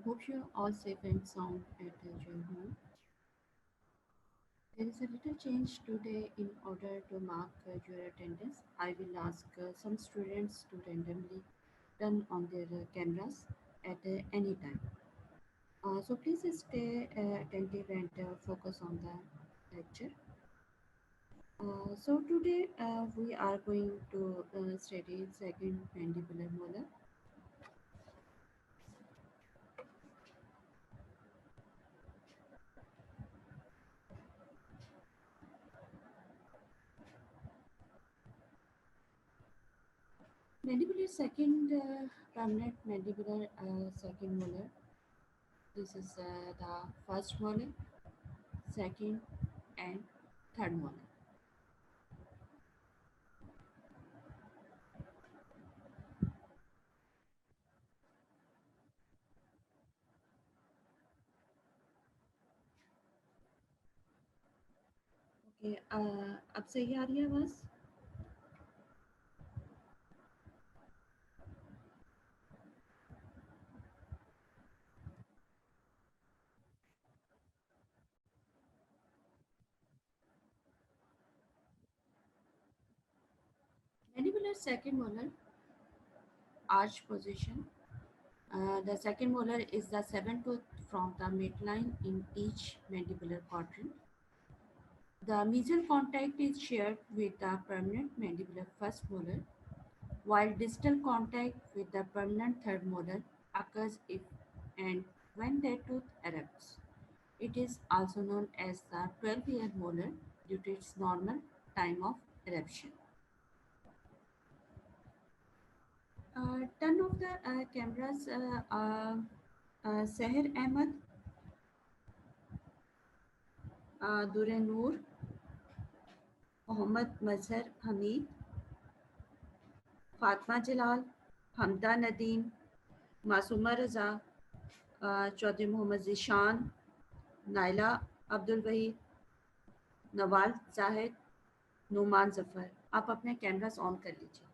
Hope you're all safe and sound at your home. There is a little change today in order to mark your attendance. I will ask some students to randomly turn on their cameras at any time. So please stay attentive and focus on the lecture. So today we are going to study second mandibular molar. Mandibular second permanent mandibular second molar. This is the first molar, second, and third molar. Okay अब सही आ रही है आवाज mandibular second molar arch position. The second molar is the seventh tooth from the midline in each mandibular quadrant. The mesial contact is shared with the permanent mandibular first molar, while distal contact with the permanent third molar occurs if and when the tooth erupts. It is also known as the 12-year molar due to its normal time of eruption. Turn off the cameras. Seher Ahmed, Dure Noor, Mohammad Mazhar Hamid, Fatma Jalal, Hamda Nadeem, Masuma Raza, Chaudhry Mohammad Zishan, Naila Abdul Waheed, Nawal Zahid, Numan Zafar. आप अपने cameras on कर लीजिए.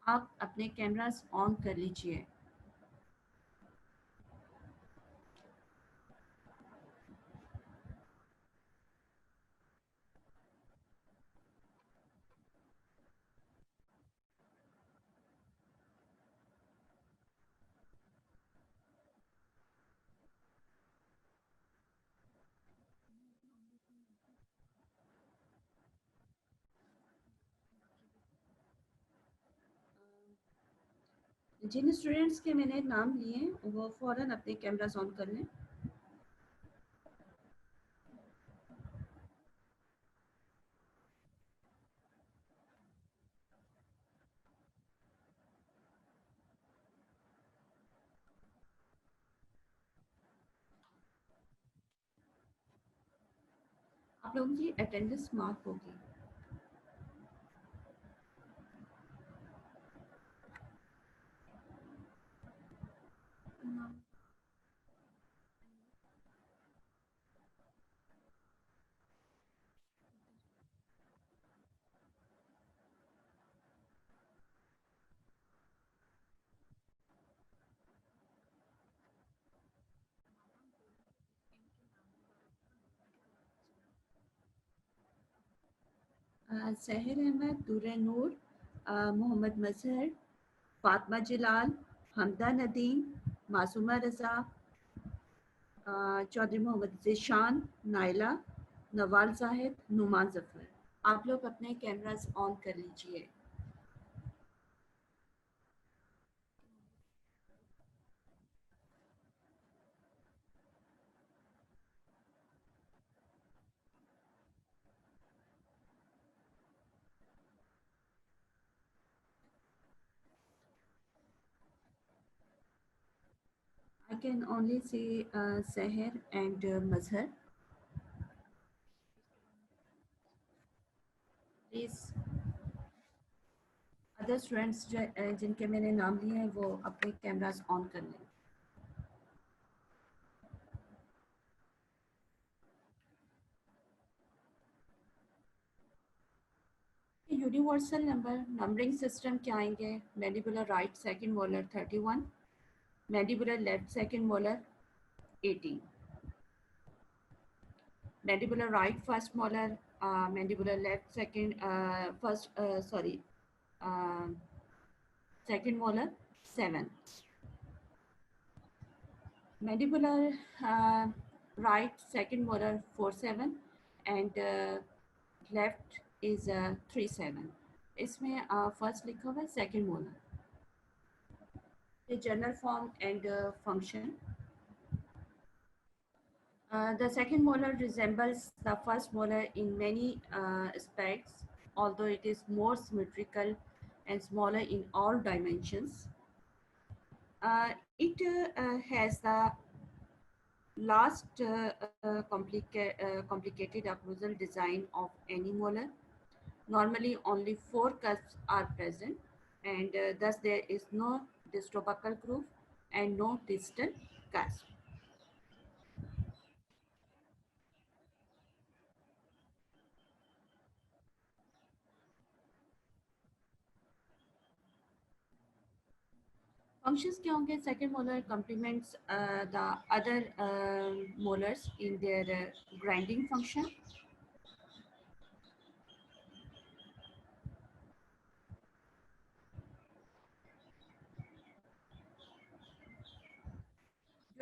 आप अपने cameras on कर लीजिए. जिन students के मैंने नाम लिए वो फ़ौरन अपने कैमरास ऑन कर लें. आप लोगों की अटेंडेंस मार्क होगी. सहर अहमद, दूर नूर, मोहम्मद मजहर, फातमा जलाल, हमदा नदीम, मासूमा रज़ा, चौधरी मोहम्मद ज़ीशान, नाइला, नवाल जाहिद, नुमान ज़फ़र. आप लोग अपने कैमरास ऑन कर लीजिए. I can only see Seher and Mazhar. Please, other students जिनके मैंने नाम लिए हैं वो अपने कैमरास ऑन कर लें. यूनिवर्सल नंबर नंबरिंग सिस्टम क्या आएंगे? Mandibular right second molar 31, mandibular left second molar 18, mandibular right first molar, mandibular left second first sorry uh, second molar 7, mandibular right second molar 4 7, and left is 3 7. इसमें first लिखा हुआ है second molar. The general form and function. The second molar resembles the first molar in many aspects, although it is more symmetrical and smaller in all dimensions. It has the last complicated occlusal design of any molar. Normally, only 4 cusps are present, and thus there is no distrobuccal groove and no distal cusp. Functions क्या होंगे? Second molar complements the other molars in their grinding function.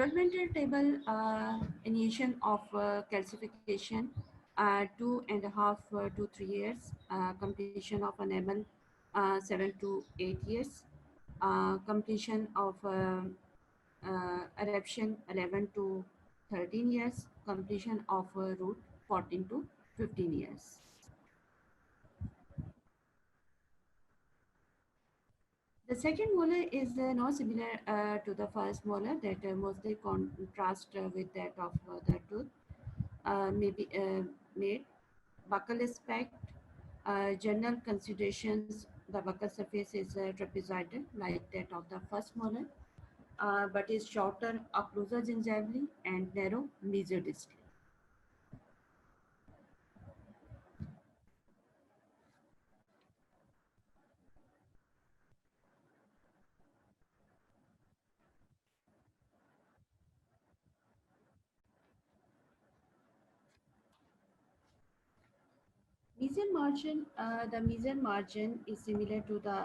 Judgmental table initiation of calcification 2.5 to 3 years, completion of enamel 7 to 8 years, completion of eruption 11 to 13 years, completion of root 14 to 15 years. The second molar is not similar to the first molar, that mostly contrast with that of the tooth. Maybe made buccal aspect, general considerations. The buccal surface is trapezoidal like that of the first molar, but is shorter occlusal gingivally and narrow mesodistally. Mesial margin, the mesial margin is similar to the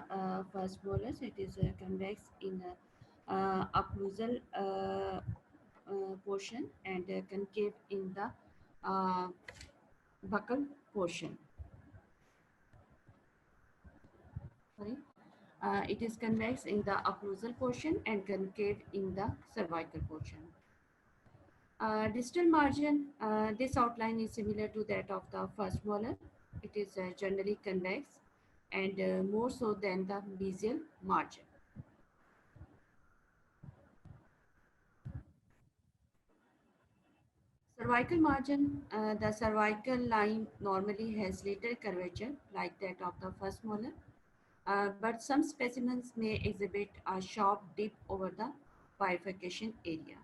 first molars. It is convex in occlusal portion and concave in the uh, buccal portion. Sorry. It is convex in the occlusal portion and concave in the cervical portion. Distal margin, this outline is similar to that of the first molar. It is generally convex and more so than the mesial margin. Cervical margin, the cervical line normally has little curvature like that of the first molar, but some specimens may exhibit a sharp dip over the bifurcation area.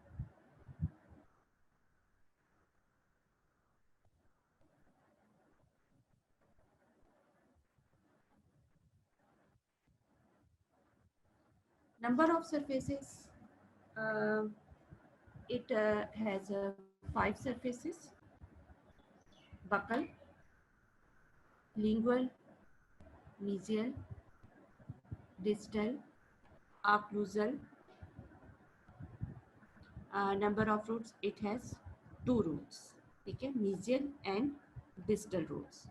Number of surfaces, uh, it has 5 surfaces: buccal, lingual, mesial, distal, occlusal. Number of roots, it has 2 roots. Okay, mesial and distal roots.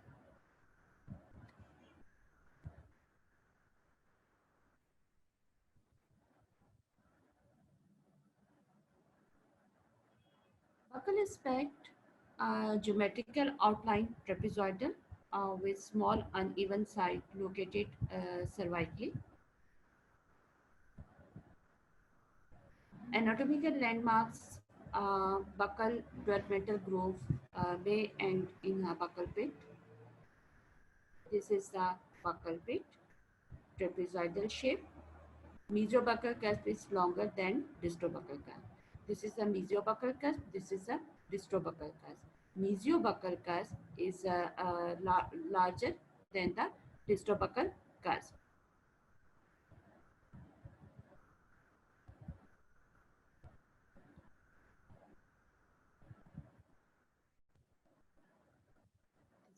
Buccal aspect, geometrical outline trapezoidal with small uneven side located cervically. Anatomical landmarks, buccal developmental groove may end in a buccal pit. This is the buccal pit, trapezoidal shape. Mesiobuccal cusp is longer than distrobuccal cusp. This is the mesiobuccal cusp. This is the distrobuccal cusp. Mesiobuccal cusp is larger than the Distobuccal cusp.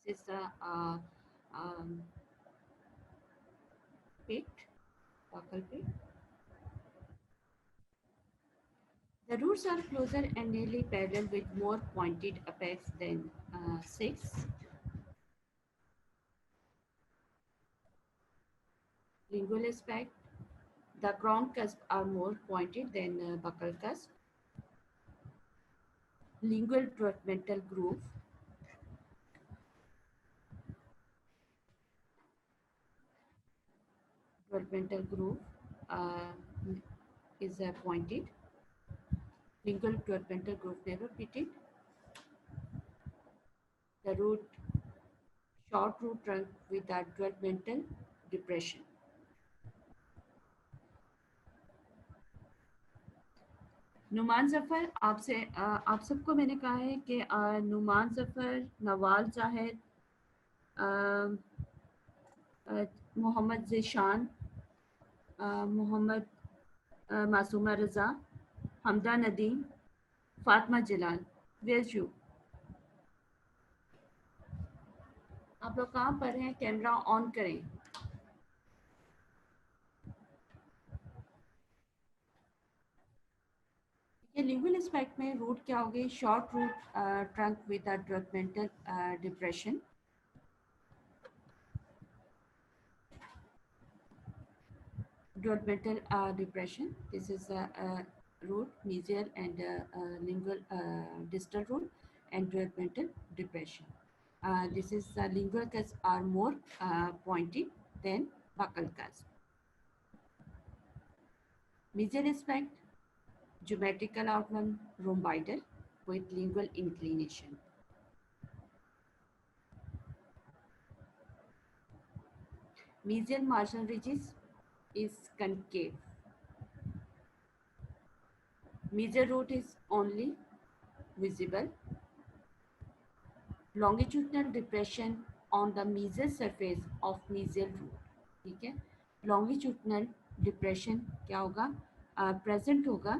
This is the um, pit, buccal pit. The roots are closer and nearly parallel with more pointed apex than 6. Lingual aspect. The crown cusps are more pointed than buccal cusp. Lingual developmental groove. Developmental groove uh, is pointed. Lingual developmental groove never pitted. The root, short root trunk with a developmental depression. Numan Zafar आपसे आप सबको मैंने कहा है कि नुमान ज़फ़र, नवाल ज़ाहिर, मोहम्मद ज़ीशान, मोहम्मद मासूमा रज़ा, हमदा नदीम, फातिमा जलाल, where you? आप लोग कहाँ पर हैं? कैमरा ऑन करें। ये लिंगुअल एस्पेक्ट में रूट क्या होगी? Short root trunk with a developmental depression. Developmental depression. This is a root, mesial and lingual distal root, and developmental depression. This is lingual cusps are more pointed than buccal cusp. Mesial aspect, geometrical outline rhomboidal with lingual inclination. Mesial marginal ridges is concave. Mesial root is only visible. Longitudinal depression on the mesial surface of mesial root. ठीक है, longitudinal depression क्या होगा? Present होगा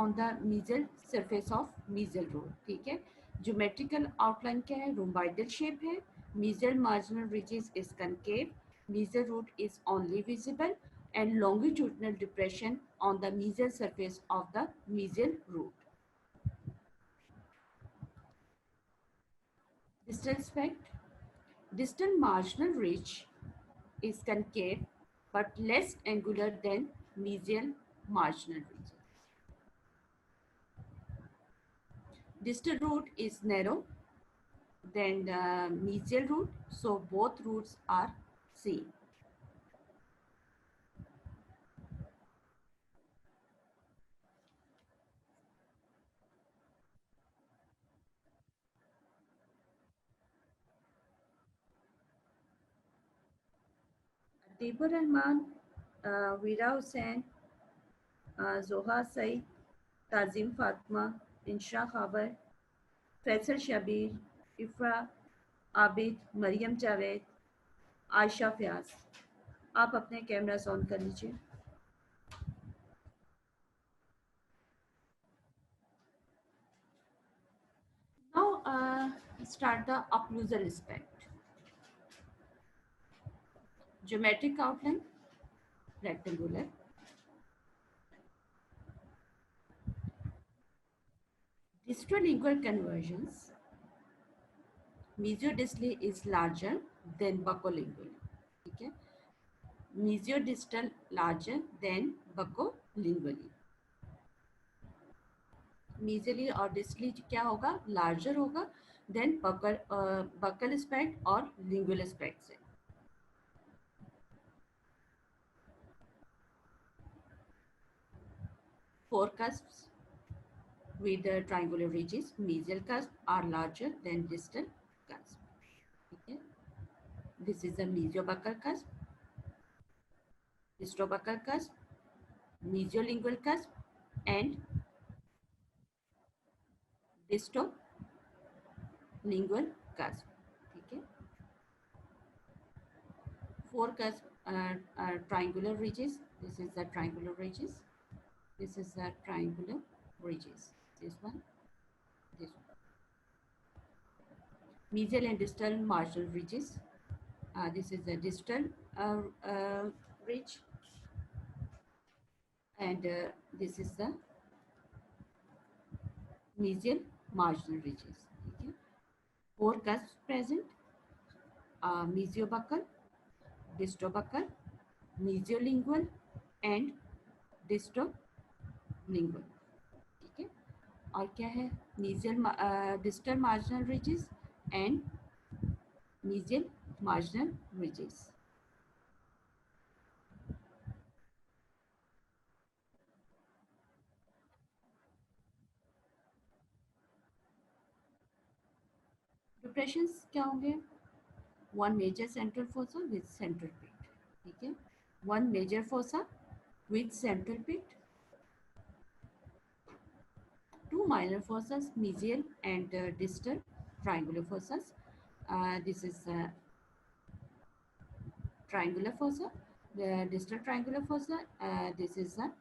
on the mesial surface of mesial root. ठीक है, geometrical outline क्या है? Rhomboidal shape है. Mesial marginal ridges is concave. Mesial root is only visible, and longitudinal depression on the mesial surface of the mesial root. Distal aspect. Distal marginal ridge is concave but less angular than mesial marginal ridges. Distal root is narrow than the mesial root, so both roots are same. Tibur Rahman, Veera Hussain, Zoha Said, Tazim Fatma, Insha Khabar, Faisal Shabir, Ifra Abid, Maryam Javed, Ayesha Fayaz. आप अपने cameras on कर लीजिए. Now start the occlusal aspect. Geometric outline rectangular. Distal-lingual conversions. Mesiodistally is larger than buccolingual. ठीक है, mesiodistal larger than buccolingually. Mesially और distally क्या होगा? Larger होगा than buccal aspect और lingual aspect से. Four cusps with the triangular ridges. Mesial cusps are larger than distal cusp. Okay. This is the mesiobuccal cusp, distobuccal cusp, mesiolingual cusp, and distolingual cusp. 4 cusp triangular ridges. This is the triangular ridges. This is the triangular ridges. This one, this one. Mesial and distal marginal ridges. This is the distal ridge, and this is the mesial marginal ridges. Okay. 4 cusps present: mesiobuccal, distobuccal, mesiolingual, and डिस्टोलिंगुअल. ठीक है, और क्या है? Mesial distal marginal ridges and mesial marginal ridges. Depressions क्या होंगे? One major central fossa with central pit. ठीक है, one major fossa with central pit, two minor fossas, mesial and distal triangular fossas. This is triangular fossa, the distal triangular fossa. This is the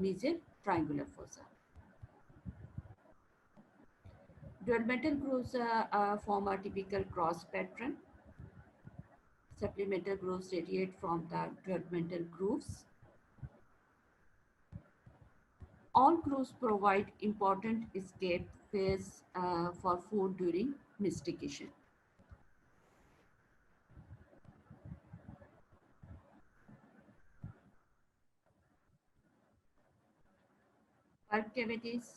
mesial triangular fossa. Developmental grooves form a typical cross pattern. Supplemental grooves radiate from the developmental grooves. All grooves provide important escape phase for food during mastication. Pulp cavities,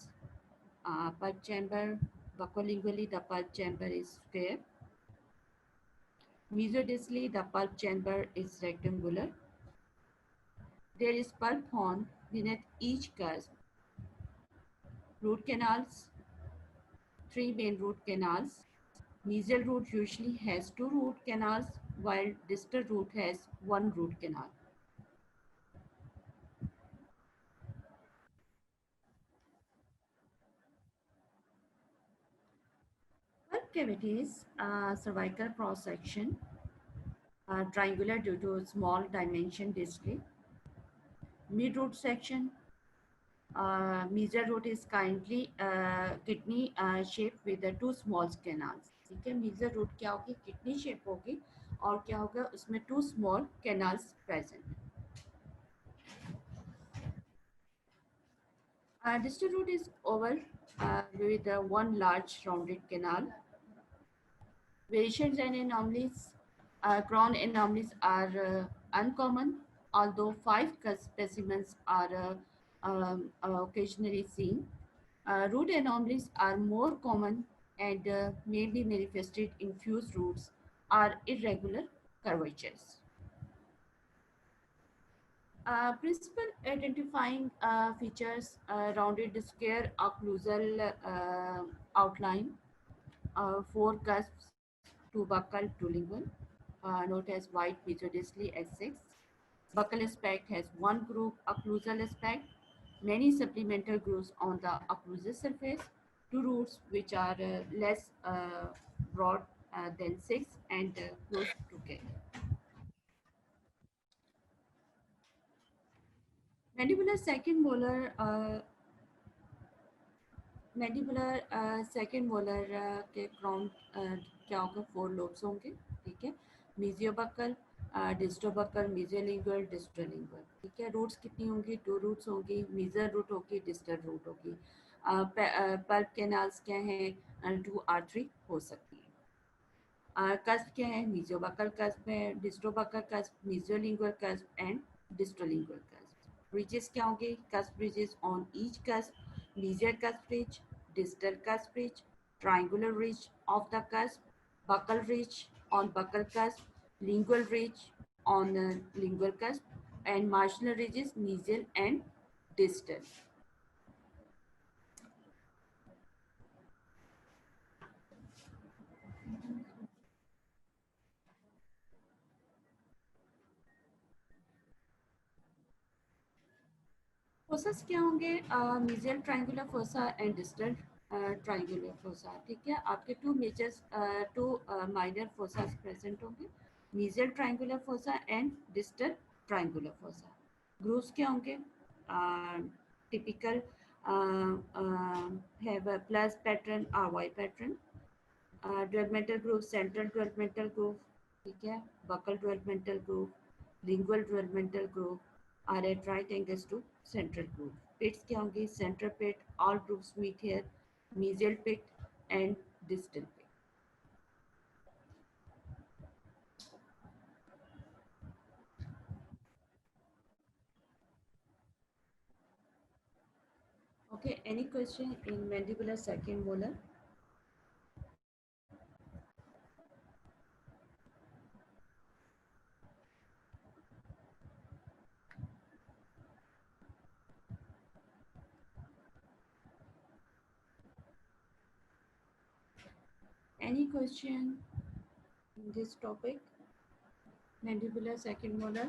pulp chamber. Buccolingually, the pulp chamber is square. Mesodistally, the pulp chamber is rectangular. There is pulp horn beneath each cusp. Root canals, 3 main root canals. Mesial root usually has 2 root canals, while distal root has 1 root canal. Pulp cavities, cervical cross section, triangular due to small dimension display. Mid root section, mesial root is kindly kidney shaped with the 2 small canals. ठीक है, mesial root क्या होगी? Kidney shape होगी, और क्या होगा? उसमें 2 small canals present. Distal root is oval with 1 large rounded canal. Variations and anomalies, crown anomalies are uncommon, although 5 specimens are occasionally seen. Root anomalies are more common and may be manifested in fused roots or irregular curvatures. Principal identifying features: rounded square occlusal outline, 4 cusps, 2 buccal, 2 lingual, note as white mesodistally X6. Buccal aspect has 1 groove occlusal aspect, many supplemental grooves on the occlusal surface, 2 roots which are less broad than 6 and close together. Mandibular second molar second molar के crown क्या होगा? 4 lobes होंगे. ठीक है, मेजियोबक्कल, डिस्टोबक्कल, मेजियोलिंगुअल, डिस्टोलिंगुअल. ठीक है, roots कितनी होंगी? 2 रूट्स होंगी. मेजर रूट होगी, डिस्टल रूट होगी. पल्प कैनाल्स क्या हैं? 2 और 3 हो सकती है. कस्प क्या है? मेजियोबक्कल कस्प है, distobuccal cusp, mesiolingual cusp and distolingual cusp. ridges क्या होंगे? cusp ridges on each cusp, mesial cusp ridge, distal cusp ridge, triangular ridge of the cusp, buccal ridge on buccal cusp, lingual ridge on lingual cusp, and marginal ridges mesial and distal. Fossas क्या होंगे? Mesial triangular fossa and distal triangular fossa. ठीक है, आपके 2 major 2 minor fossas present होंगे. mesial triangular fossa and distal triangular fossa. Grooves क्या होंगे? Typical have a plus pattern, RY pattern. Developmental groove, central developmental groove, ठीक है, buccal developmental groove, lingual developmental groove are at right angles to central groove. Pits क्या होंगे? Central pit, all grooves meet here, mesial pit and distal pit. Okay, any question in mandibular second molar? Any question in this topic? Mandibular second molar?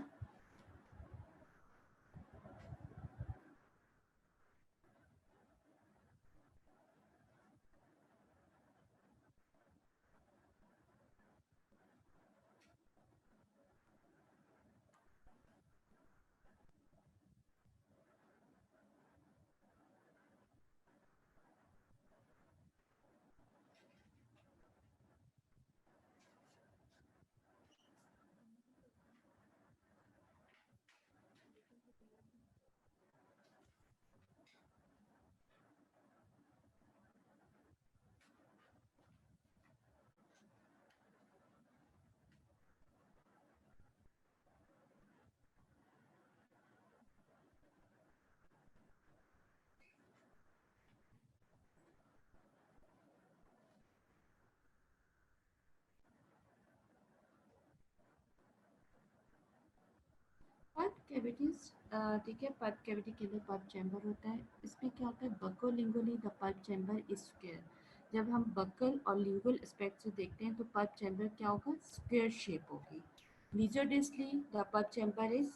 Pulp cavities, ठीक है, pulp cavity के लिए pulp chamber होता है. इसमें क्या होता है? Buccolingually the pulp chamber is square. जब हम बकल और लिंगुअल एस्पेक्ट से देखते हैं तो पल्प चैम्बर क्या होगा? स्क्वायर शेप होगी. Mesiodistally the pulp chamber is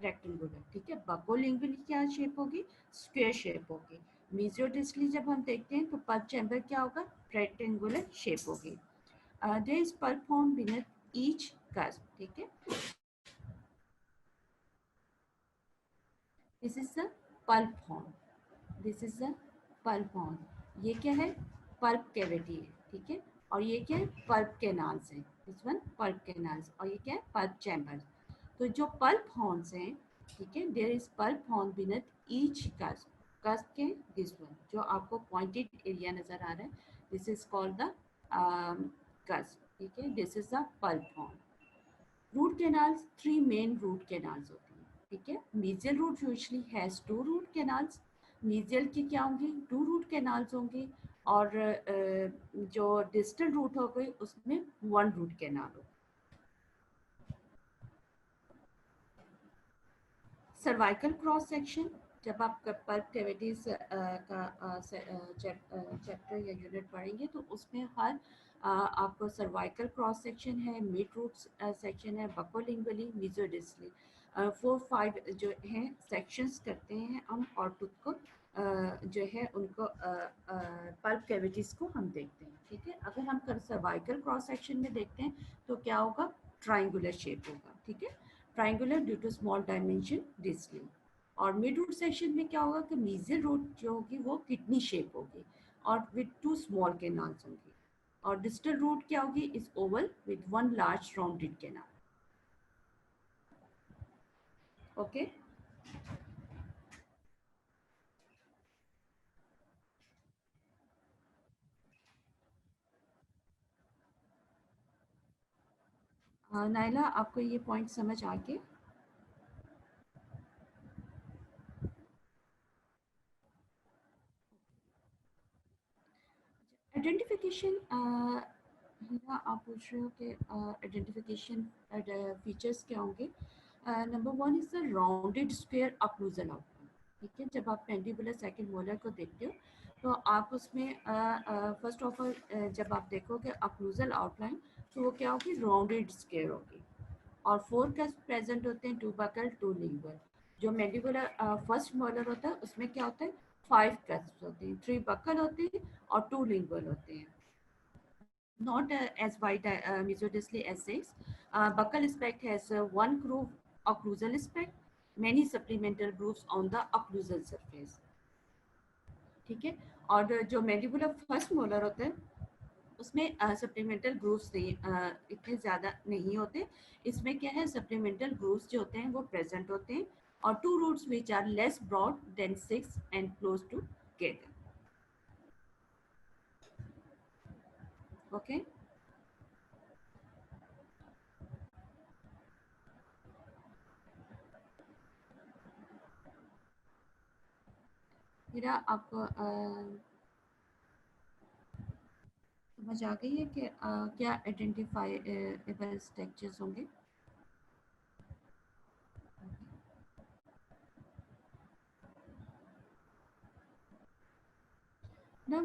rectangular. ठीक है, बको लिंगुअली क्या शेप होगी? स्क्वायर शेप होगी. मीजोडिस्टली जब हम देखते हैं तो पल्प चैम्बर क्या होगा? रेक्टेंगुलर शेप होगी. There is pulp horn beneath each cusp. ठीक है, this is the pulp horn. This is the pulp horn. ये क्या है? पल्प कैविटी है. ठीक है, और ये क्या है? पल्प कैनाल्स है. This one pulp canals. और ये क्या है? Pulp chambers. तो जो पल्प हॉर्न्स हैं, ठीक है, there is pulp horn beneath each cusp. Cusp के दिस वन जो आपको पॉइंटेड एरिया नजर आ रहा है, this is called the cusp. ठीक है, this is the pulp horn. Root canals, three main root canals होती हैं. ठीक है, mesial root usually has to root canals. Mesial की क्या होंगे? टू रूट कैनाल्स होंगे. और जो डिस्टल रूट हो गए उसमें वन रूट कैनाल हो. सर्वाइकल क्रॉस सेक्शन, जब आप पल्प कैविटीज का चैप्टर या यूनिट पढ़ेंगे तो उसमें हर आपको सर्वाइकल क्रॉस सेक्शन है, मिड रूट सेक्शन है, बकोलिंगुअली, मीजोडिस्टली, 4-5 जो हैं सेक्शंस करते हैं हम. और टूथ को जो है उनको पल्प कैविटीज को हम देखते हैं. ठीक है, अगर हम सर्वाइकल क्रॉस सेक्शन में देखते हैं तो क्या होगा? ट्राइंगुलर शेप होगा. ठीक है, triangular due to small dimension distally. और मिड रूट सेक्शन में क्या होगा? कि मीजियल रूट जो होगी वो किडनी शेप होगी और विद टू स्मॉल कैनाल्स होंगी. और डिस्टल रूट क्या होगी? Is Oval with one large rounded canal. Okay, Naila आपको ये पॉइंट समझ आ गए? आइडेंटिफिकेशन, आप पूछ रहे हो कि आइडेंटिफिकेशन फीचर्स क्या होंगे? Number one is the rounded square occlusal outline. ठीक है, जब आप मैंडिबुलर सेकंड मोलर को देखते हो तो आप उसमें फर्स्ट ऑफ ऑल जब आप देखोगे अक्लूजल आउटलाइन तो वो क्या होगी? राउंडेड स्क्वायर होगी. और फोर कस्प प्रेजेंट होते हैं, टू बकल टू लिंगुअल. जो मैंडिबुलर फर्स्ट मोलर होता है उसमें क्या होता है? 5 कस्प होते हैं, 3 बकल होते हैं और 2 लिंगुअल होते हैं. not as wide mesodistally as 6. Buccal speck has one groove occlusal speck, many supplemental grooves on the occlusal surface. ठीक है. और जो मैंडिबुलर फर्स्ट मोलर होता है उसमें सप्लीमेंटल ग्रूव्स इतने ज़्यादा नहीं होते. इसमें क्या है, सप्लीमेंटल ग्रूव्स जो होते हैं वो प्रेजेंट होते हैं और two roots which are less broad than 6 and close together. Okay. मेरा आपको समझ आ गई है कि क्या आइडेंटिफाइबल स्ट्रक्चर्स होंगे. Now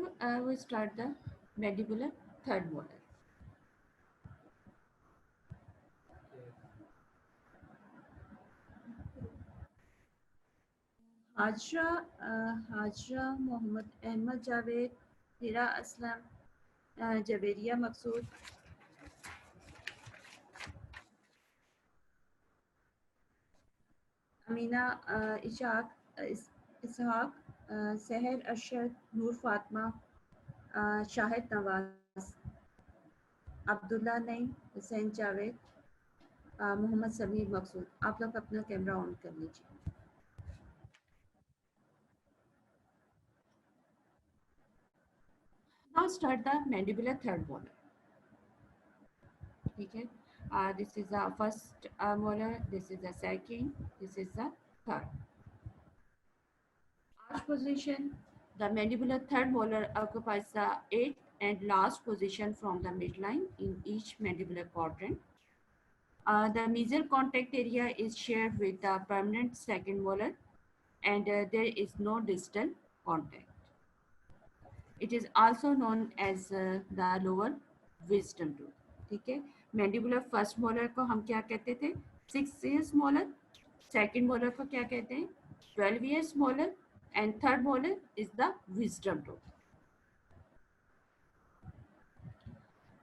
we start the mandibular third molar. Hajra Hajra Mohammad Ahmed Javed, Hira Aslam, Javeria Maqsood, Amina Ishaq, Sehar Arshad, नूर फातमा, शाहिद नवाज, अब्दुल्ला नईम, हुसैन जावेद, मोहम्मद समीर मकसूद. आप लोग अपना कैमरा ऑन कर लीजिए. Now start the mandibular third molar. ठीक है. This is the first molar, this is the second, this is the third. Arch position, the mandibular third molar occupies the eighth and last position from the midline in each mandibular quadrant. The mesial contact area is shared with the permanent second molar and there is no distal contact. It is also known as the lower wisdom tooth. ठीक है. Mandibular first molar को हम क्या कहते थे, 6 years molar. Second molar को क्या कहते हैं, 12 years molar. And third molar is the wisdom tooth.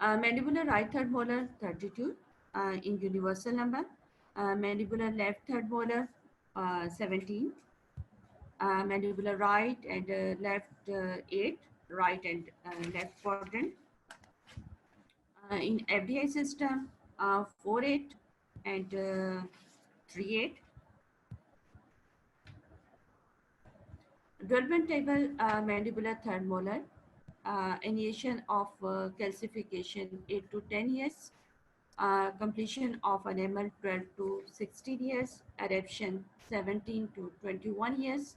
Mandibular right third molar 32 in universal number. Mandibular left third molar 17. Mandibular right and left 8, right and left quadrant. In FDI system 4-8 and 3-8. Development table, mandibular third molar, initiation of calcification 8 to 10 years, completion of enamel 12 to 16 years, adaptation 17 to 21 years,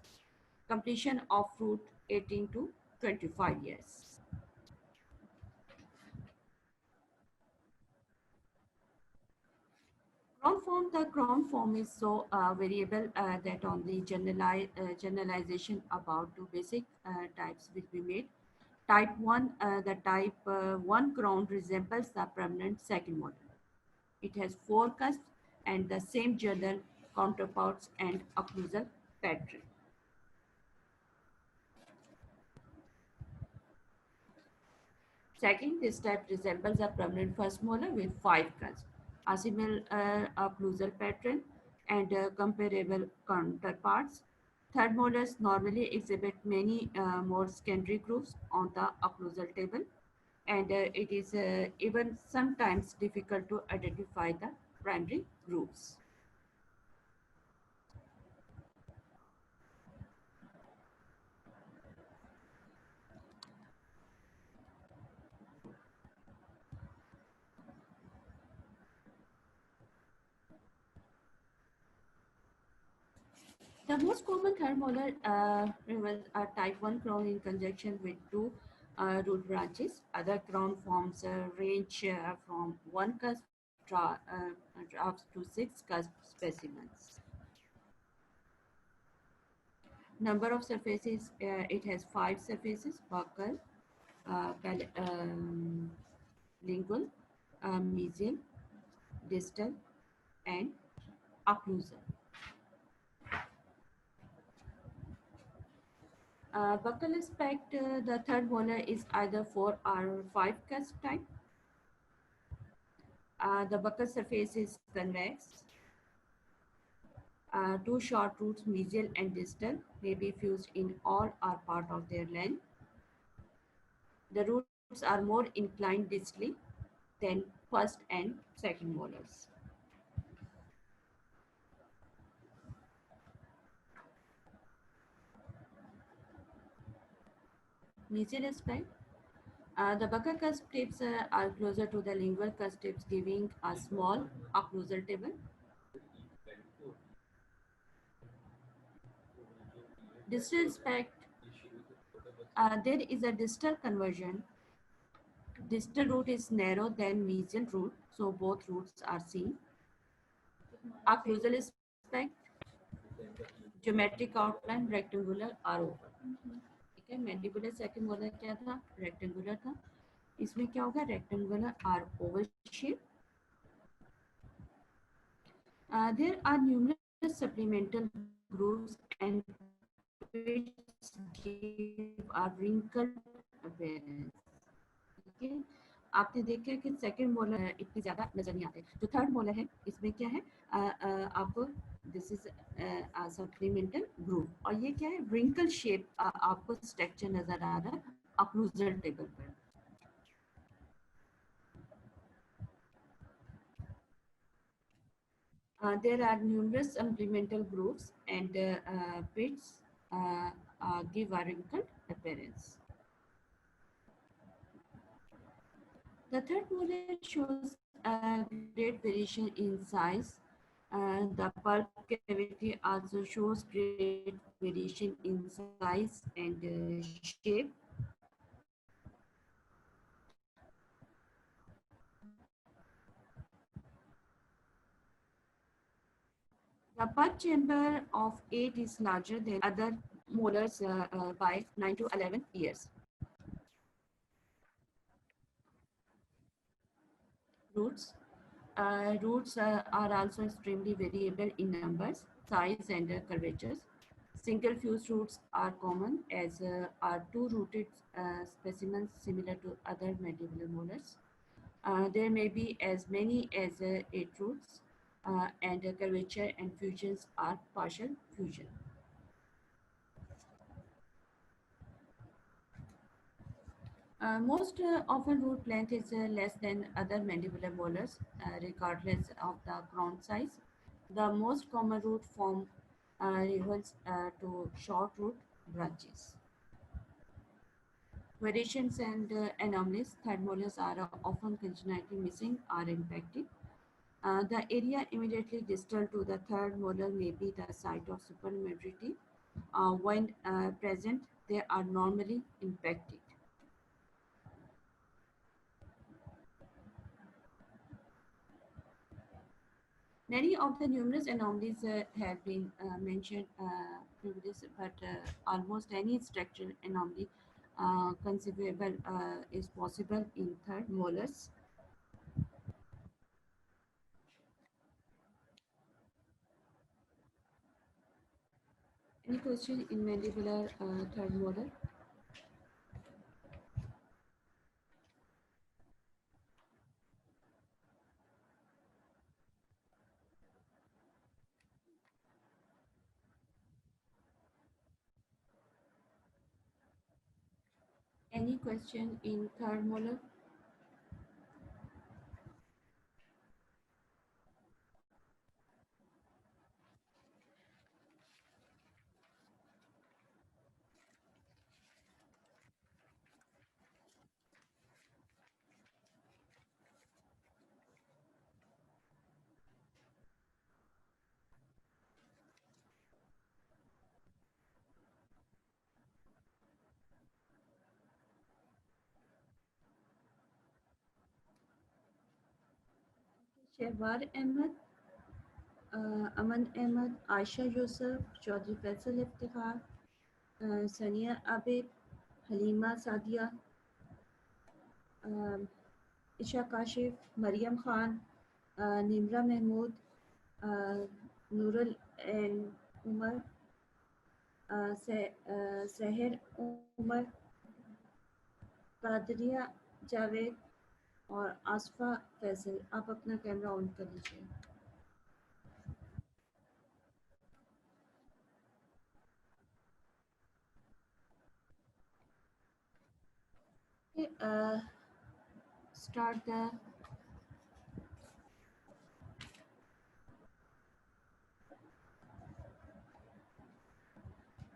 completion of fruit 18 to 25 years. The crown form is so variable that only generalization about two basic types will be made. Type 1, the type 1 crown resembles the permanent second molar. It has 4 cusps and the same general counterparts and occlusal pattern. Second, this type resembles a permanent first molar with 5 cusps, a similar occlusal pattern and comparable counterparts. Third molars normally exhibit many more secondary grooves on the occlusal table, and it is even sometimes difficult to identify the primary grooves. The most common third molar reveals a type 1 crown in conjunction with 2 root branches. Other crown forms range from 1 cusp drafts to 6 cusp specimens. Number of surfaces, it has 5 surfaces: buccal, lingual, mesial, distal, and occlusal. Buccal aspect, the third molar is either 4 or 5 cusp type. The buccal surface is convex. Two short roots, mesial and distal, may be fused in all or part of their length. The roots are more inclined distally than first and second molars. Mesial aspect. The buccal cusp tips are closer to the lingual cusp tips, giving a small occlusal table. Distal aspect. There is a distal conversion. Distal root is narrow than mesial root, so both roots are seen. Occlusal aspect, geometric outline, rectangular or oval. ठीक है, mandibular second molar क्या था, rectangular था. इसमें क्या होगा, rectangular और Oval shape. There are numerous supplemental grooves and which give a wrinkled appearance. ठीक है, आपने देखा कि सेकंड मोलर इतनी ज्यादा नजर नहीं आते. जो थर्ड मोलर है इसमें क्या है, आपको दिस इज सप्लीमेंटल ग्रूव, और ये क्या है, wrinkle शेप आपको स्ट्रक्चर नजर आ रहा है अक्लूजल टेबल पर. There are numerous supplemental grooves and pits give a wrinkled appearance. The third molar shows a great variation in size. The pulp cavity also shows great variation in size and shape. The pulp chamber of 8 is larger than other molars by 9 to 11 years. Roots. Roots are also extremely variable in numbers, size, and curvatures. Single fused roots are common, as are two-rooted specimens similar to other mandibular molars. There may be as many as 8 roots, and curvature and fusions are partial fusion. Most often root length is less than other mandibular molars, regardless of the crown size. The most common root form revolves to short root branches. Variations and anomalies. Third molars are often congenitally missing or impacted. The area immediately distal to the third molar may be the site of supernumerarity. When present, they are normally impacted. Many of the numerous anomalies have been mentioned previously, but almost any structural anomaly conceivable is possible in third molars. Any question in mandibular third molar? Any question in third molar? Shehbar Ahmed, Aman Ahmed, Aisha Yusuf, Chaudhry Faisal Iftikhar, Sania Abid, Halima Sadia, Isha Kashif, Mariam Khan, Nimra Mahmood, Nurul and Umar, Seher Umar, Qadriya Javed, और आसफा फैसल, आप अपना camera on कर लीजिए। Start the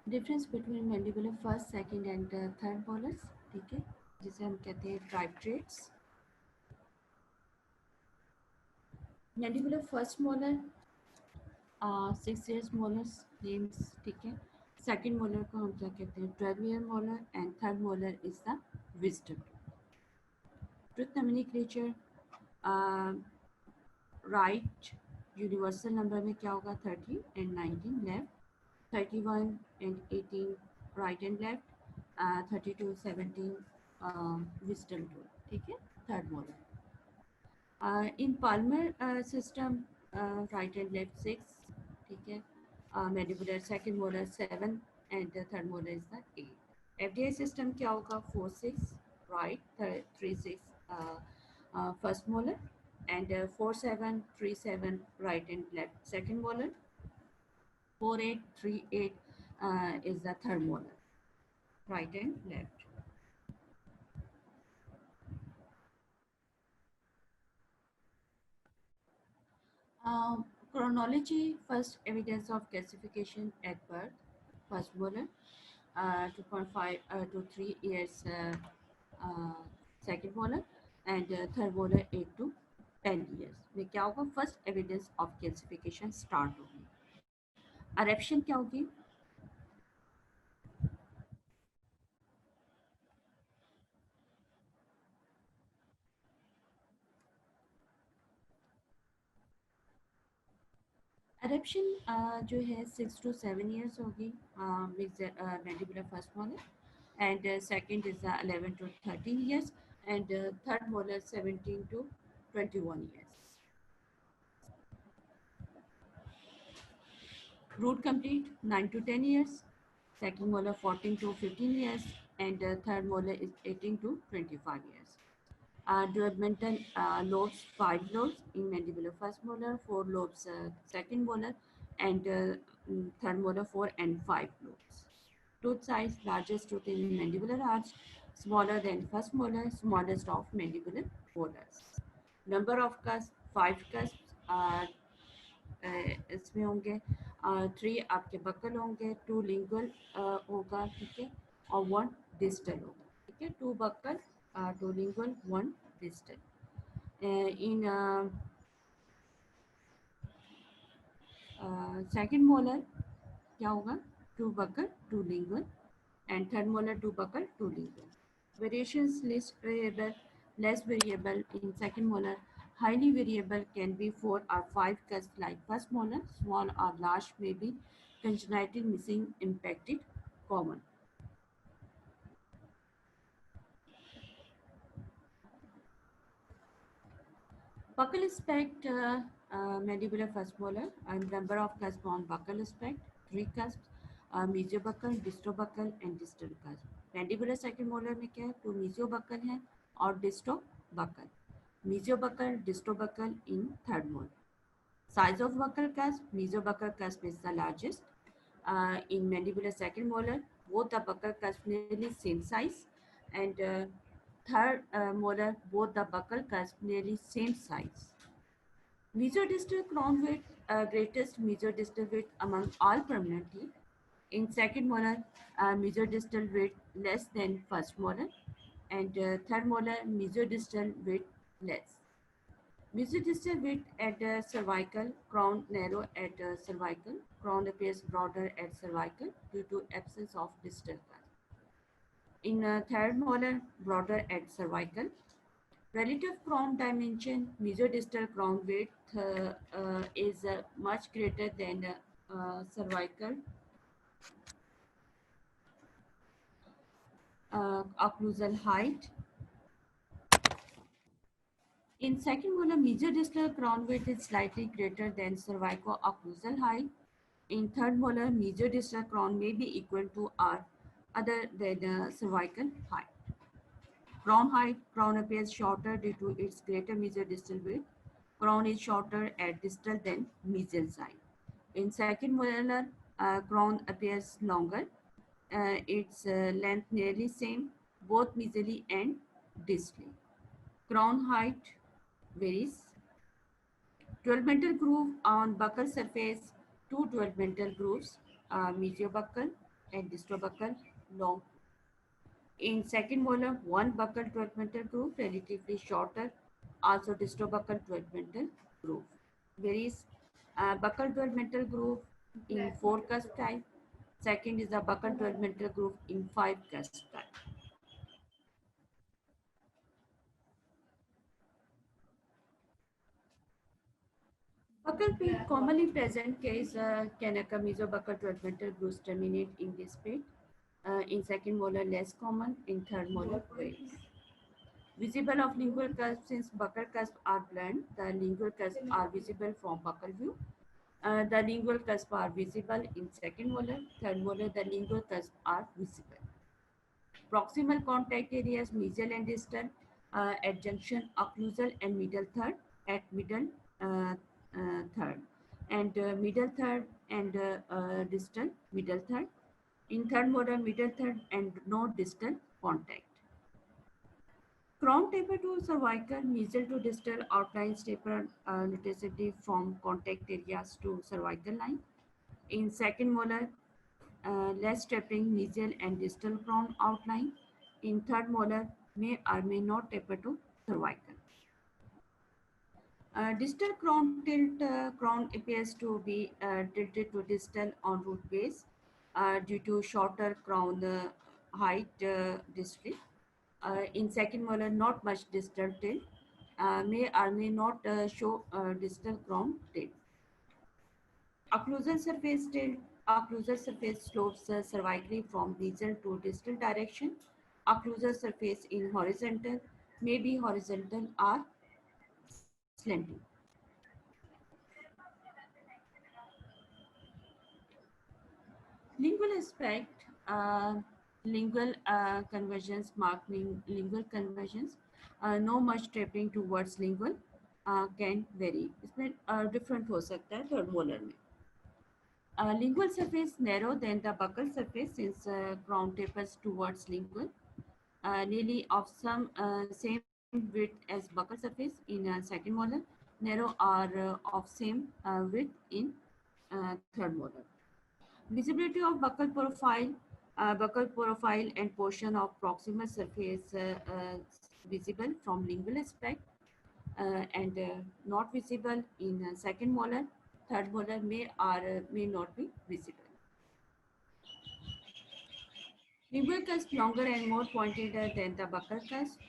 difference between mandibular first second and third molars, ठीक है, जिसे हम कहते हैं ट्राइप्ट्रेट्स। Mandibular first molar 6 years molars names, ठीक है। सेकंड मोलर को हम क्या कहते हैं, 12 year molar, and third molar is the wisdom. Truth nomenclature, right universal number में क्या होगा, 30 and 19 left, 31 and 18 right and left, 32 17 wisdom tooth, ठीक है, third molar. In Palmer system, right and left 6, ठीक है, mandibular second molar 7 and the third molar is the 8. FDI system क्या होगा, 4 6 right, 3 6 first molar, and 4 7 3 7 right and left second molar, 4 8 3 8 is the third molar, right and left. Chronology, first evidence of calcification at birth, first molar, 2.5 to 3 years, second molar, and third molar 8 to 10 years में क्या होगा, first evidence of calcification start होगी। अरेप्शन क्या होगी, eruption जो है 6 to 7 years होगी, mandibular first molar, and second is 11 to 13 years, and third molar 17 to 21 years. Root complete 9 to 10 years, second molar 14 to 15 years, and third molar is 18 to 25 years. Developmental lobes, 5 lobes in mandibular first molar, 4 lobes second molar, and third molar 4 and 5 lobes. Tooth size, largest tooth in mandibular arch, smaller than first molar, smallest of mandibular molars. Number of cusps, 5 cusps इसमें होंगे, 3 आपके buckle होंगे, 2 lingual होगा, ठीक है, और 1 distal होगा, ठीक है, 2 buccal, 2 lingual, 1 distal. In second molar क्या होगा, 2 buccal 2 lingual, and third molar 2 buccal 2 lingual. Variations less variable, less variable in second molar, highly variable can be 4 or 5 cusps like first molar, small or large may be congenital missing impacted common. Buccal aspect, mandibular first molar, and number of cusps on buccal aspect, 3 cusps, mesiobuccal, distobuccal and distal cusp. Mandibular second molar में क्या है, 2 mesiobuccal है और distobuccal. Mesiobuccal, distobuccal in third molar. Size of buccal cusp, mesiobuccal cusp is the largest. In mandibular second molar, both the buccal cusp nearly same size, and third molar, both the buccal cusp nearly same size. Mesodistal crown width, greatest mesodistal width among all permanently. In second molar, mesodistal width less than first molar, and third molar mesodistal width less. Mesodistal width at the cervical, crown narrow at cervical, crown appears broader at cervical due to absence of distal cusp. In third molar, broader at cervical. Relative crown dimension, mesodistal crown width is much greater than cervical occlusal height. In second molar, mesodistal crown width is slightly greater than cervico-occlusal height. In third molar, mesodistal crown may be equal to or other than cervical height. Crown height, crown appears shorter due to its greater mesial distal width. Crown is shorter at distal than mesial side. In second molar, crown appears longer. Its length nearly same, both mesially and distally. Crown height varies. 12-mental groove on buccal surface, two 12-mental grooves, mesiobuccal and distobuccal, long. In second molar, one buccal 12-mental groove, relatively shorter, also distobuccal 12-mental groove. Varies. Buccal 12-mental groove in 4 cusp type. Second is the buccal 12-mental groove in 5 cusp type. Buccal pit commonly present case Kanaka mesobuccal 12-mental grooves terminate in this pit. In second molar, less common. In third molar, varies. Visible of lingual cusp, since buccal cusps are blunt, the lingual cusps are visible from buccal view. The lingual cusps are visible in second molar, third molar, the lingual cusps are visible. Proximal contact areas, mesial and distal, at junction occlusal and middle third, at middle third, and middle third and distal middle third. In third molar, middle third and no distal contact. Crown taper to cervical, mesial to distal, outlines taper noticeably from contact areas to cervical line. In second molar, less tapering mesial and distal crown outline. In third molar, may or may not taper to cervical. Distal crown tilt, crown appears to be tilted to distal on root base due to shorter crown height distally. In second molar, not much distal tilt, may or may not show distal crown tilt. Occlusal surface tilt, occlusal surface slopes cervically from mesial to distal direction. Occlusal surface in horizontal, may be horizontal or slanting. Lingual aspect, lingual conversions, marking lingual conversions, no much tapering towards lingual can vary. इसमें different हो सकता है third molar में. Lingual surface narrow than the buccal surface since crown tapers towards lingual, nearly of some same width as buccal surface in second molar, narrow or of same width in third molar. Visibility of buccal profile and portion of proximal surface visible from lingual aspect and not visible in second molar. Third molar may or may not be visible. Lingual cusp longer and more pointed than the buccal cusp.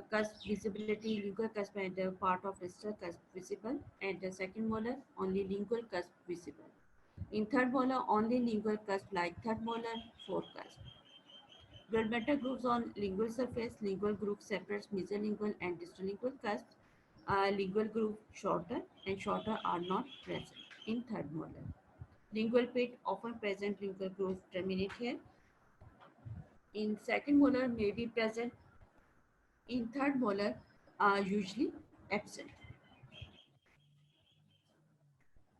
Cusp visibility, lingual cusp and part of distal cusp visible, and the second molar only lingual cusp visible. In third molar, only lingual cusp like third molar, fourth cusp. Developmental grooves on lingual surface, lingual groove separates mesolingual and distal cusps. Lingual groove shorter and shorter are not present in third molar. Lingual pit often present, lingual groove terminate here. In second molar may be present, in third molar are usually absent.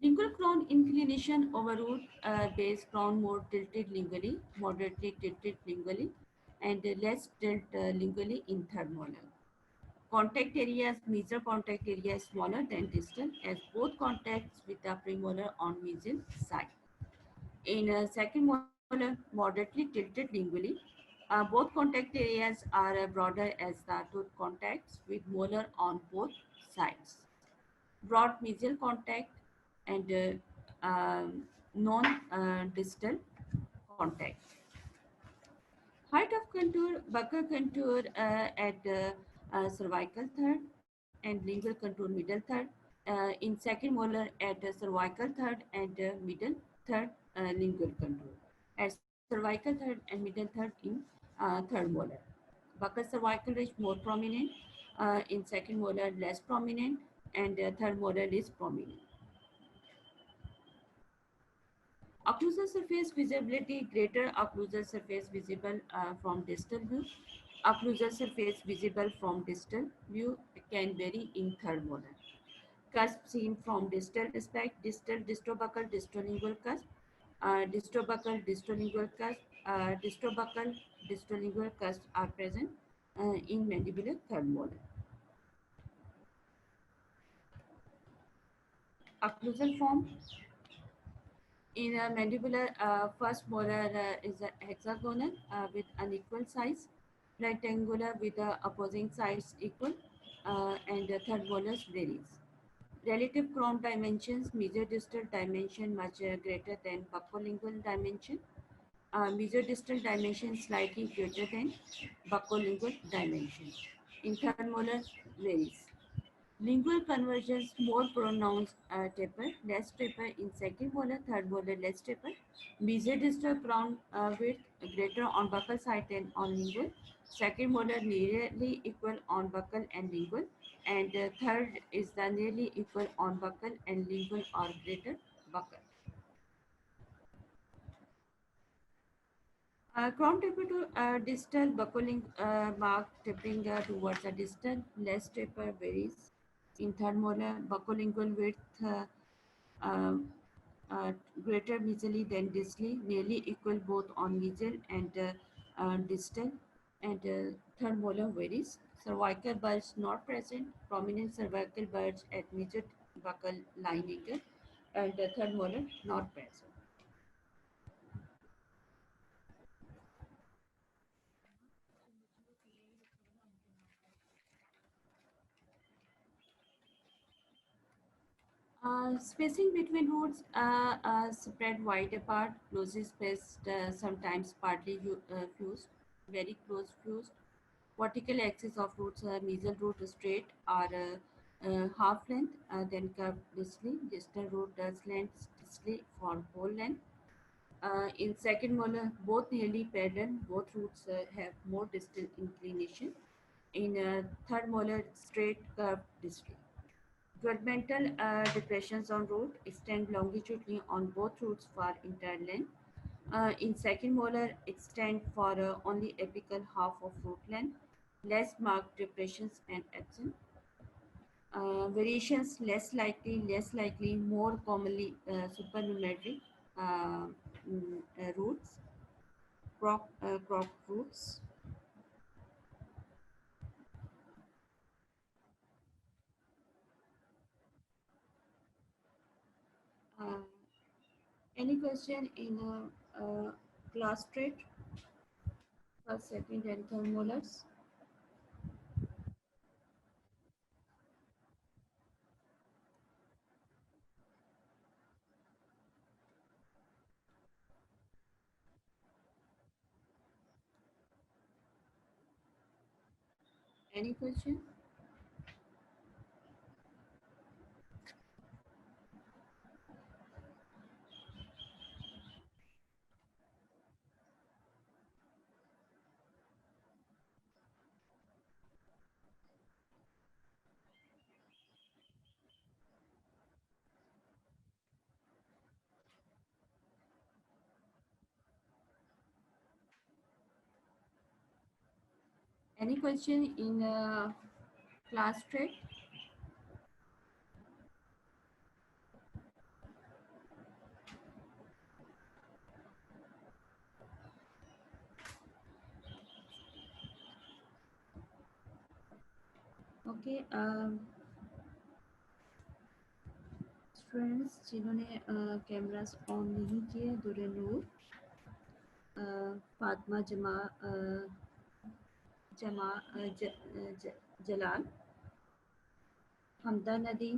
Lingual crown inclination over root base crown more tilted lingually, moderately tilted lingually, and less tilt lingually in third molar. Contact areas, mesial contact area is smaller than distal as both contacts with the premolar on mesial side. In second molar, moderately tilted lingually, both contact areas are broader as the tooth contacts with molar on both sides. Broad mesial contact and non-distal contact. Height of contour, buccal contour at cervical third and lingual contour middle third. In second molar at cervical third and middle third lingual contour. At cervical third and middle third in third molar. Buccal cervical ridge more prominent. In second molar less prominent and third molar is prominent. Occlusal surface visibility, greater occlusal surface visible from distal view. Occlusal surface visible from distal view can vary in third molar. Cusp seen from distal aspect, distal distobuccal distolingual cusp, distobuccal distolingual cusp, distobuccal distolingual cusp are present in mandibular third molar. Occlusal form in a mandibular first molar is a hexagonal with unequal size, rectangular with the opposing sides equal, and the third molars varies. Relative crown dimensions, mesodistal dimension much greater than buccolingual dimension. Mesodistal dimension slightly greater than buccolingual dimension. In third molar varies. Lingual convergence more pronounced taper, less taper in second molar, third molar less taper. Mesodistal crown width greater on buccal side than on lingual. Second molar nearly equal on buccal and lingual, and third is the nearly equal on buccal and lingual or greater buccal. Crown taper to distal buckling mark tapering towards a distal, less taper varies. In third molar, buccolingual width uh, uh, greater mesially than distally, nearly equal both on mesial and distal, and third molar varies. Cervical bulge not present, prominent cervical bulge at mesial buccal line angle, and third molar not present. Spacing between roots spread wide apart, closely spaced, sometimes partly fused, very close fused. Vertical axis of roots, mesial root straight or half length, then curved distally. Distal root slant distally for whole length. In second molar, both nearly parallel, both roots have more distal inclination. In third molar, straight curved distally. Segmental depressions on root extend longitudinally on both roots for entire length. In second molar, extend for only apical half of root length. Less marked depressions and absent. Variations less likely, more commonly supernumerary roots, crop roots. Uh, any question in class trait, first, second, and third molars? Any question? Any question in class trait? Okay students जिन्होंने cameras on नहीं किए दुरेनूर, फातिमा जमा जमा ज, ज, जलाल, हमदा नदीम,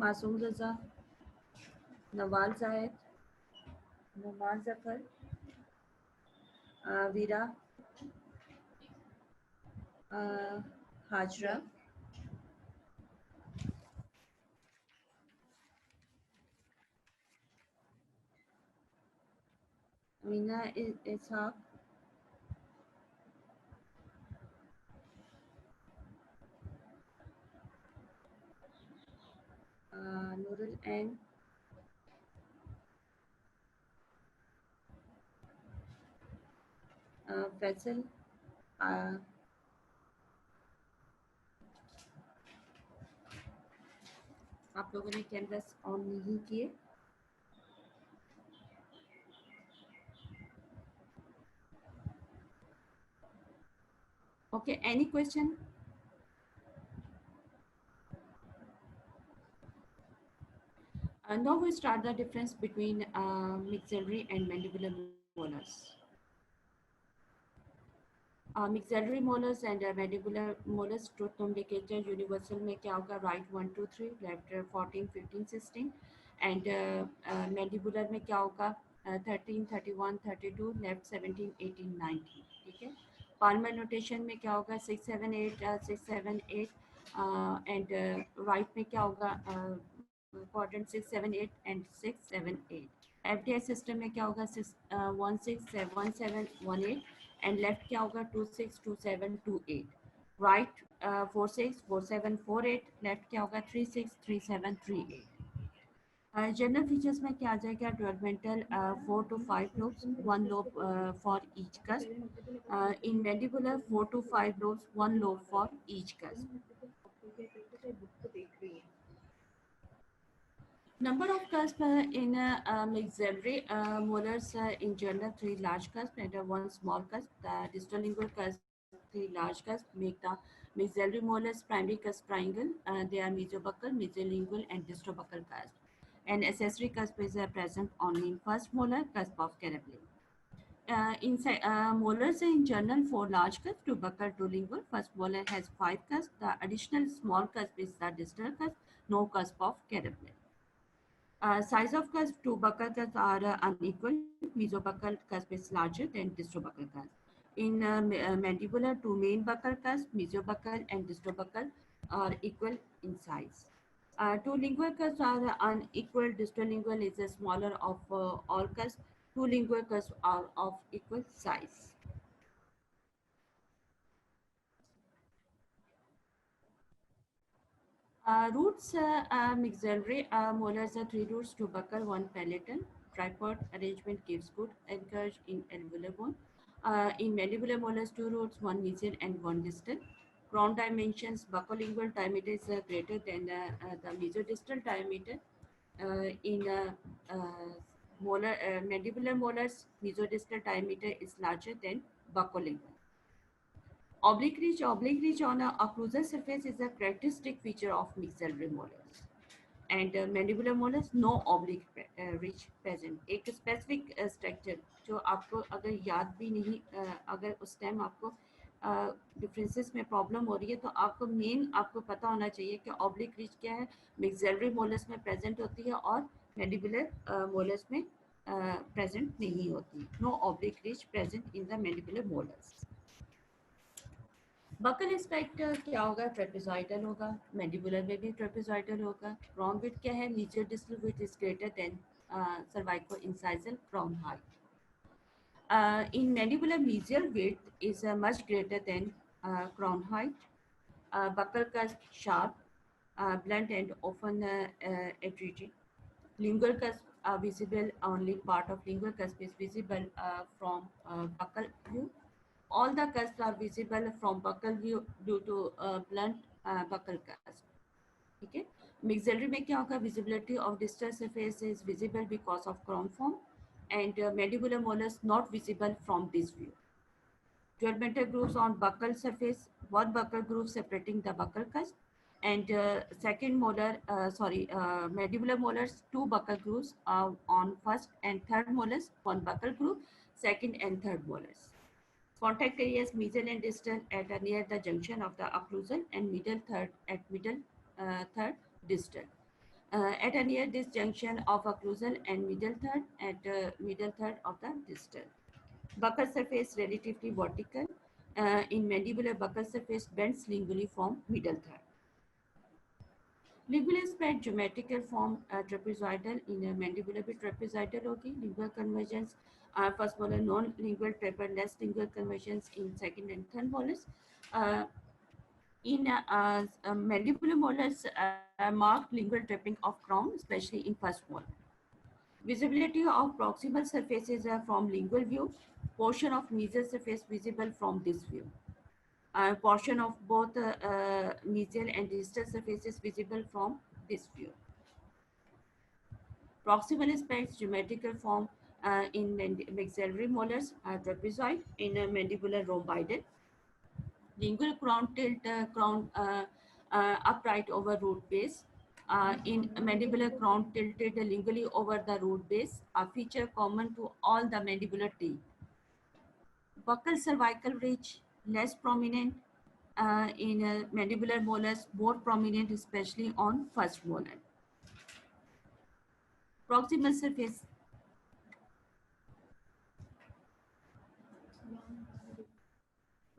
मासूम रजा, नवाल जायद, नुमान जफर, वीरा, हाजरा, मीना इसहाक, नूरुल ऐन, Faisal, uh, आप लोगों ने कैमरास ऑन नहीं किए? Okay, any question? Now we start the difference between maxillary and mandibular molars. Maxillary molars and mandibular molars truth indicator universal में क्या होगा? Right 1 2 3, left 14 15 16, and mandibular में क्या होगा? 13 31 32, left 17 18 19. ठीक है? Palmar notation में क्या होगा? 6 7 8 6 7 8, and right में क्या होगा? Quadrant 6 7 8 and 6 7 8. FDI सिस्टम में क्या होगा? 1 6 1 7 1 8, एंड लेफ्ट क्या होगा? 2 6 2 7 2 8. राइट 4 6 4 7 4 8, लेफ्ट क्या होगा? 3 6 3 7 3 8. जनरल फीचर्स में क्या आ जाएगा? Developmental 4 to 5 lobes, 1 lobe for each cusp. In mandibular 4 to 5 lobes, 1 lobe for each cusp. Number of cusp in maxillary molars in general 3 large cusp and 1 small cusp. The distal lingual cusp, 3 large cusp make the maxillary molars primary cusp triangle. They are mesobuccal, mesolingual and distobuccal cusp. And accessory cusp is present only in first molar, cusp of Carablin. Inside molars in general 4 large cusp, 2 buccal, 2 lingual. First molar has 5 cusp. The additional small cusp is the distal cusp, no cusp of Carablin. Size of cusp, two buccal cusps are unequal. Mesobuccal cusp is larger than distrobuccal cusp. In mandibular, two main buccal cusps, mesobuccal and distrobuccal, are equal in size. Two lingual cusps are unequal. Distolingual is the smaller of all cusps. Two lingual cusps are of equal size. Roots maxillary molars are 3 roots, 2 buccal, 1 palatal. Tripod arrangement gives good anchorage in alveolar bone. In mandibular molars, 2 roots, 1 mesial and 1 distal. Crown dimensions, buccolingual diameter is greater than the mesodistal diameter. In mandibular molars, mesodistal diameter is larger than buccolingual. Oblique ridge on a occlusal surface is a characteristic feature of maxillary molars. And mandibular molars, no oblique ridge present. एक specific structure जो आपको अगर याद भी नहीं, अगर उस time आपको डिफरेंसेस में प्रॉब्लम हो रही है तो आपको मेन आपको पता होना चाहिए कि ऑब्लिक रिज क्या है, मैक्सिलरी मोलर्स में प्रेजेंट होती है और मैंडिबुलर मोलर्स में प्रेजेंट नहीं होती. No oblique ridge present in the mandibular molars. Buccal aspect क्या होगा? ट्रेपेजॉइडल होगा. मैंडिबुलर में भी ट्रेपेजॉइडल होगा. क्राउन विड्थ क्या है? नीचे distal width is greater than सर्वाइको incisal crown height. In mandibular, mesial width is much greater than crown height. Buccal cusp sharp, blunt and often adritic. Lingual cusp are visible, only part of lingual cusp is visible from buccal view. All the cusps are visible from buccal view due to blunt buccal cusp. ठीक है. Maxillary में क्या होगा? Visibility of distal surface is visible because of crown form, and mandibular molars not visible from this view. 12 metal grooves on buccal surface, one buccal groove separating the buccal cusp, and second molar, mandibular molars, two buccal grooves on first and third molars, one buccal groove, second and third molars. Contact areas mesial and distal at near the junction of the occlusal and middle third at middle third distal. At a near this junction of occlusal and middle third at middle third of the distal. Buccal surface relatively vertical. In mandibular, buccal surface bends lingually from middle third. Lingual spread geometrical form trapezoidal. In mandibular भी trapezoidal होगी. Lingual convergence, first molar non-lingual taper, less lingual convergence in second and third molars. In mandibular molars, marked lingual tripping of crown, especially in first molar. Visibility of proximal surfaces from lingual view. Portion of mesial surface visible from this view. A portion of both mesial and distal surface is visible from this view. Proximal aspects, geometrical form in maxillary molars are trapezoid, in mandibular rhomboidal. Lingual crown tilt upright over root base. In mandibular crown tilted lingually over the root base, a feature common to all the mandibular teeth. Buccal cervical ridge less prominent in mandibular molars, more prominent especially on first molar. Proximal surface.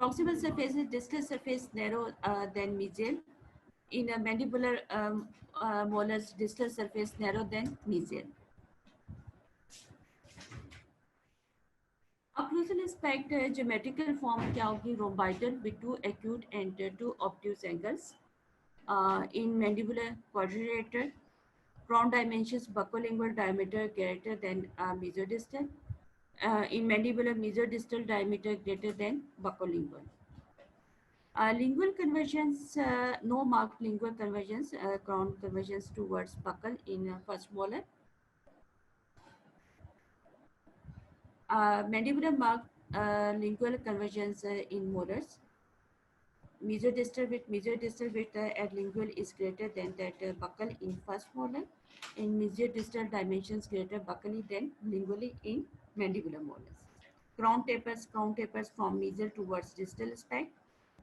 Proximal surface is distal surface narrow than mesial. In a mandibular molars, distal surface narrow than mesial. Occlusal aspect geometrical form क्या होगी rhomboidal with two acute and two obtuse angles. In mandibular quadrilateral, crown dimensions buccolingual diameter greater than mesodistal. In mandibular mesodistal diameter greater than buccolingual. Lingual convergence, no marked lingual convergence, crown convergence towards buccal in first molar. Mandibular marked lingual convergence in molars. Mesodistal width at lingual is greater than that buccal in first molar. In mesodistal dimensions greater buccally than lingually in mandibular molars. Crown tapers from mesial towards distal aspect.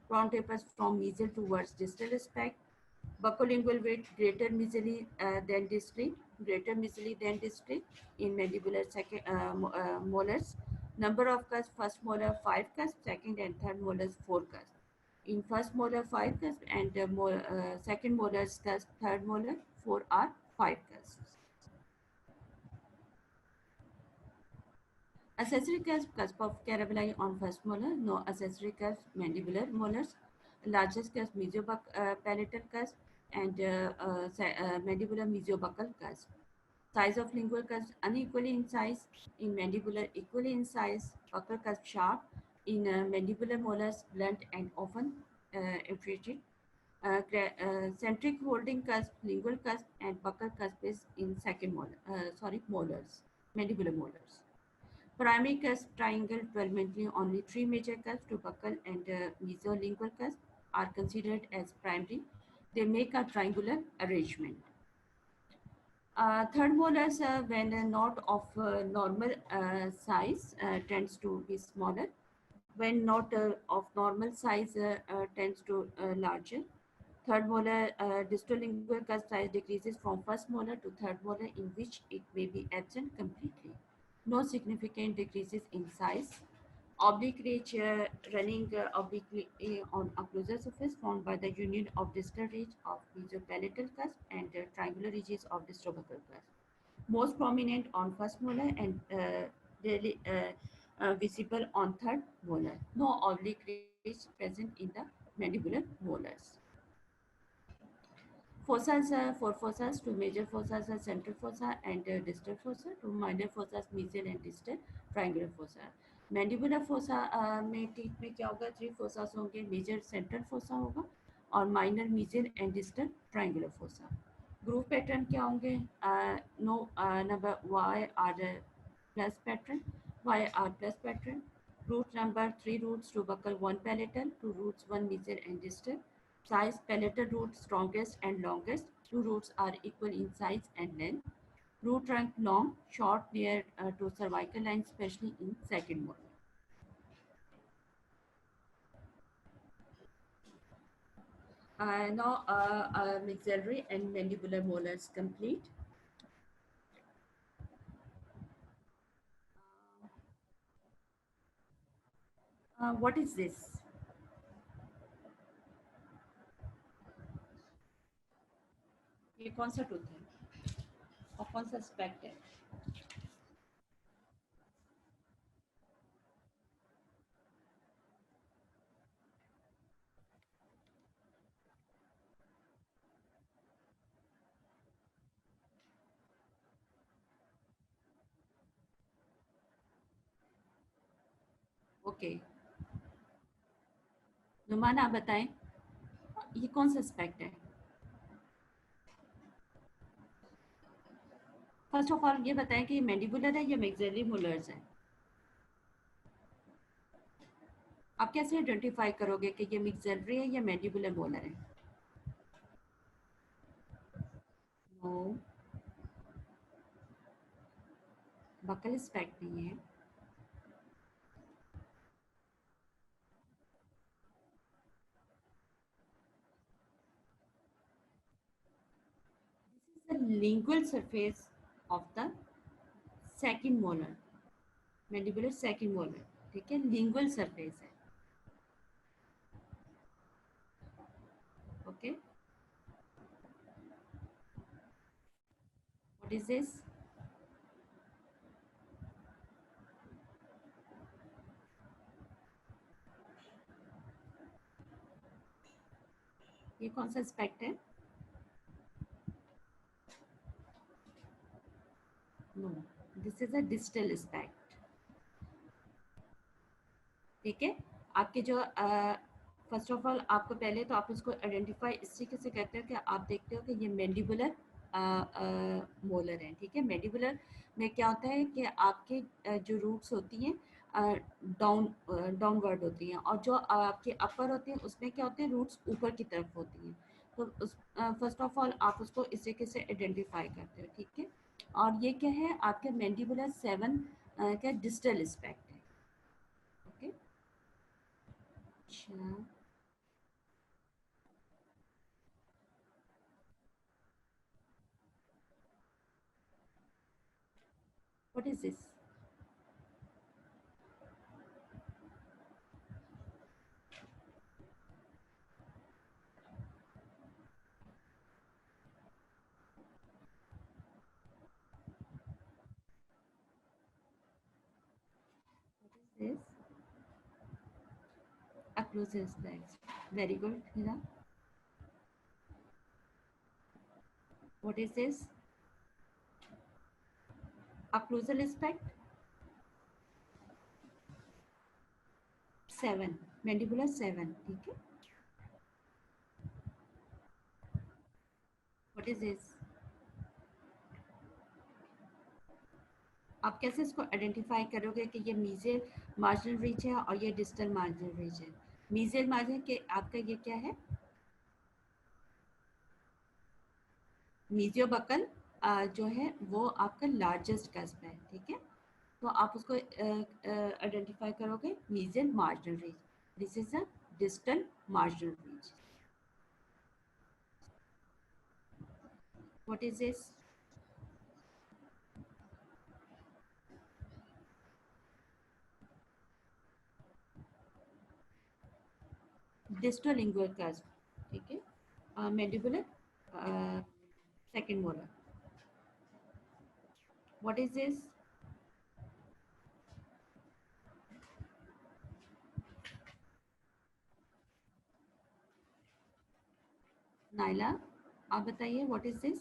Crown tapers from mesial towards distal aspect. Buccolingual width greater mesially than distally, in mandibular molars. Number of cusps, first molar 5 cusps, second and third molars 4 cusps. In first molar 5 cusps and second molar's cusp, third molar 4 are 5 cusps. Accessory cusp of Caraballi on first molar, no accessory cusp mandibular molars, largest cusp mesiopalatal cusp and mandibular mesiobuccal cusp. Size of lingual cusp unequally in size, in mandibular equally in size, buccal cusp sharp, in mandibular molars blunt and often effrated. Centric holding cusp, lingual cusp and buccal cusp is in second molars, mandibular molars. Primary cusp triangle developmentally only three major cusps to buccal and mesolingual cusp are considered as primary. They make a triangular arrangement. Third molars, when not of normal size, tends to be smaller. When not of normal size, tends to larger. Third molar distal lingual cusp size decreases from first molar to third molar, in which it may be absent completely. No significant decreases in size. Oblique ridge running obliquely on occlusal surface formed by the union of distal ridge of mesopalatal cusp and triangular ridges of distrobuccal cusp. Most prominent on first molar and rarely visible on third molar. No oblique ridge present in the mandibular molars. Fossas, four fossas, two major fossas are central fossa and distal fossa, two minor fossas mesial and distal triangular fossa. Mandibular fossa में teeth में क्या होगा three फोसास होंगे major central fossa होगा और minor mesial and distal triangular fossa groove pattern क्या होंगे no number y or plus pattern root number 3 roots to buccal 1 palatal 2 roots 1 mesial and distal size palatal root strongest and longest two roots are equal in size and length root trunk long short near to cervical line especially in second molar. Now maxillary and mandibular molars complete. What is this? ये कौन सा tooth है और कौन सा specs है Okay. Numan आप बताएं, ये कौन सा एस्पेक्ट है? फर्स्ट ऑफ ऑल ये बताएं कि ये मैंडिबुलर है या मैक्सिलरी मोलर्स है? आप कैसे आइडेंटिफाई करोगे कि ये मैक्सिलरी है या मैंडिबुलर मोलर है? नो, बकल एस्पेक्ट नहीं है। This is the lingual surface of the second molar, mandibular second molar, ठीक है, लिंगुअल सरफेस है। Okay, what is this? ये कौन सा एस्पेक्ट है? No, this is a distal aspect, ठीक है। आपके जो फर्स्ट ऑफ ऑल आपको पहले तो आप उसको आइडेंटिफाई इस तरीके से करते हो कि आप देखते हो कि ये मैंडिबुलर मोलर हैं, ठीक है। मैंडिबुलर में क्या होता है कि आपके जो रूट्स होती हैं डाउनवर्ड होती हैं, और जो आपके अपर होते हैं उसमें क्या होते हैं, रूट्स ऊपर की तरफ होती हैं। तो उस फर्स्ट ऑफ ऑल आप उसको इस तरीके से आइडेंटिफाई करते हो, ठीक है। और ये क्या है, आपके मैंडिबुलर 7 का डिस्टल एस्पेक्ट है। ओके, अच्छा, what is this? This occlusive aspects. Very good, Hira. What is this? Occlusal aspect 7, mandibular 7, ठीक है। What is this? आप कैसे इसको आइडेंटिफाई करोगे कि ये मीजल मार्जिनल रीच है और ये डिस्टल मार्जिनल रीच है? मीजल मार्जिन के आपका ये क्या है? मीजियोबकल जो है वो आपका लार्जेस्ट कस्प है, ठीक है। तो आप उसको आइडेंटिफाई करोगे mesial marginal ridge, this is a distal marginal ridge. What is this? Distal lingual cusp, ठीक है। Mandibular second molar. What is this? Naila, आप बताइए what is this?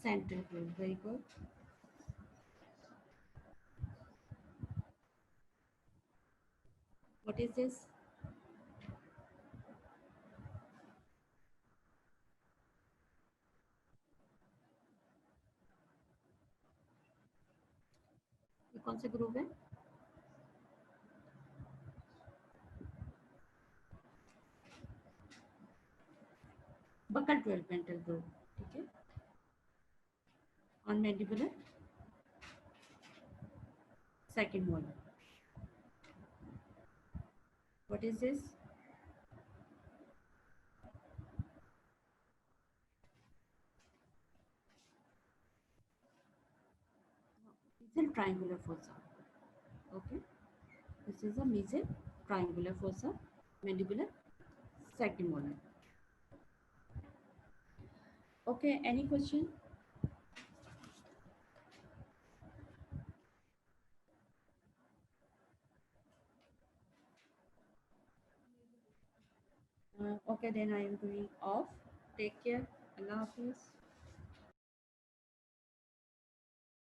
Central groove, very good. What is this? ये कौन सा group है? Buckle developmental groove, ठीक है। On mandibular second molar. What is this? Mesial triangular fossa, okay. This is a mesial triangular fossa, mandibular second molar. Okay, any question? Okay, then I am going off. Take care. Allah Hafiz.